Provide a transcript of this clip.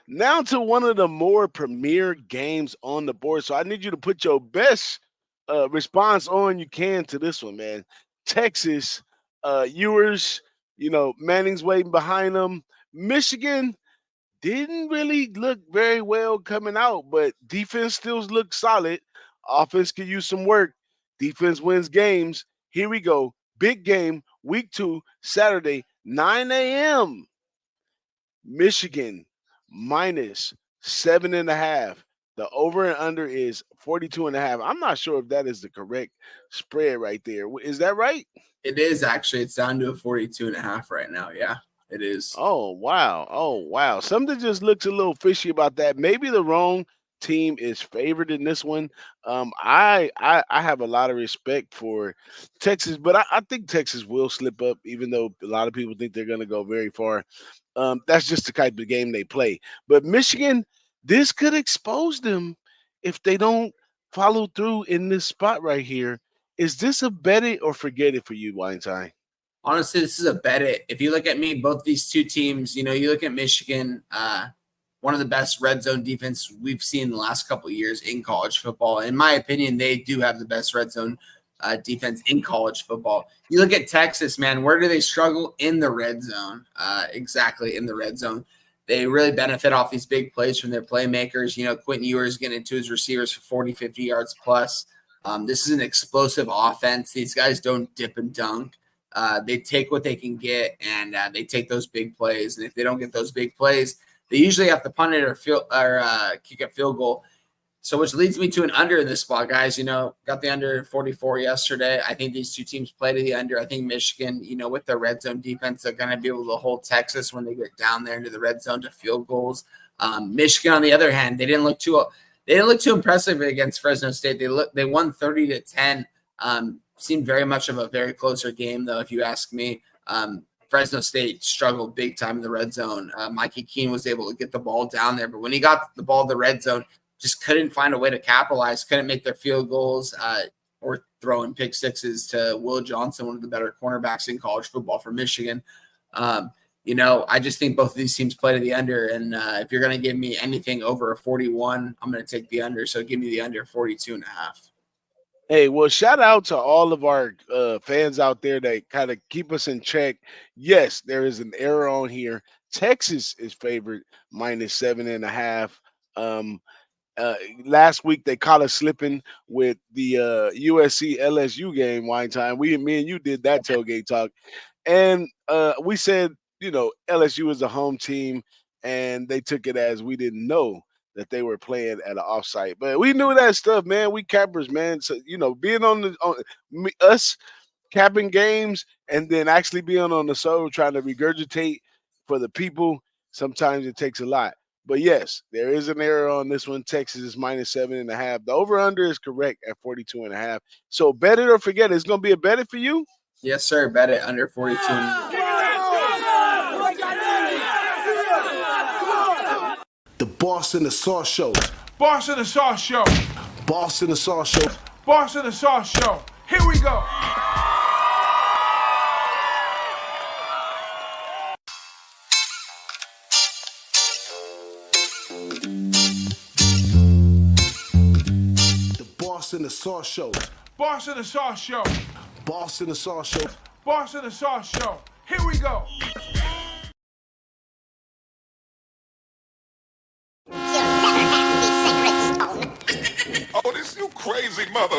Now to one of the more premier games on the board. So I need you to put your best response on you can to this one, man. Texas, Ewers, Manning's waiting behind them. Michigan didn't really look very well coming out, but defense still looks solid. Offense could use some work. Defense wins games. Here we go. Big game, week 2, Saturday, 9 a.m. Michigan minus 7.5. The over and under is 42.5. I'm not sure if that is the correct spread right there. Is that right? It is actually. It's down to a 42.5 right now. Yeah, it is. Oh wow. Oh wow. Something just looks a little fishy about that. Maybe the wrong team is favored in this one. I have a lot of respect for Texas, but I think Texas will slip up, even though a lot of people think they're gonna go very far. That's just the type of game they play. But Michigan, this could expose them if they don't follow through in this spot right here. Is this a bet it or forget it for you, Weinstein? Honestly, this is a bet it. If you look at me, both these two teams, you look at Michigan, one of the best red zone defense we've seen in the last couple of years in college football. In my opinion, they do have the best red zone defense in college football. You look at Texas, man, where do they struggle? In the red zone. Exactly, in the red zone. They really benefit off these big plays from their playmakers. Quentin Ewers getting into his receivers for 40, 50 yards plus. This is an explosive offense. These guys don't dip and dunk. They take what they can get, and they take those big plays. And if they don't get those big plays, they usually have to punt it or kick a field goal. So which leads me to an under in this spot, guys. Got the under 44 yesterday. I think these two teams play to the under. I think Michigan, with their red zone defense, they're going to be able to hold Texas when they get down there into the red zone to field goals. Michigan, on the other hand, they didn't look too impressive against Fresno State. They won 30-10. Seemed very much of a very closer game, though, if you ask me. Fresno State struggled big time in the red zone. Mikey Keene was able to get the ball down there, but when he got the ball in the red zone, just couldn't find a way to capitalize, couldn't make their field goals or throwing pick sixes to Will Johnson, one of the better cornerbacks in college football for Michigan. I just think both of these teams play to the under, and if you're going to give me anything over a 41, I'm going to take the under, so give me the under 42.5. Hey, well, shout out to all of our fans out there that kind of keep us in check. Yes, there is an error on here. Texas is favored minus 7.5. Last week they caught us slipping with the USC LSU game. Wine time. Me and you did that tailgate talk, and we said LSU is a home team, and they took it as we didn't know that they were playing at an offsite. But we knew that stuff, man. We cappers, man. So being on us capping games and then actually being on the show trying to regurgitate for the people, sometimes it takes a lot. But yes, there is an error on this one. Texas is minus 7.5. The over-under is correct at 42.5. So bet it or forget it. It's going to be a bet it for you? Yes, sir. Bet it under 42. The Boss and the Sauce Show. Boss and the Sauce Show. Boss and the Sauce Show. Boss and the Sauce Show. Here we go. Boss and the Sauce Show. Boss and the Sauce Show. Boss and the Sauce Show. Boss and the Sauce Show. Here we go. Oh, this you crazy mother.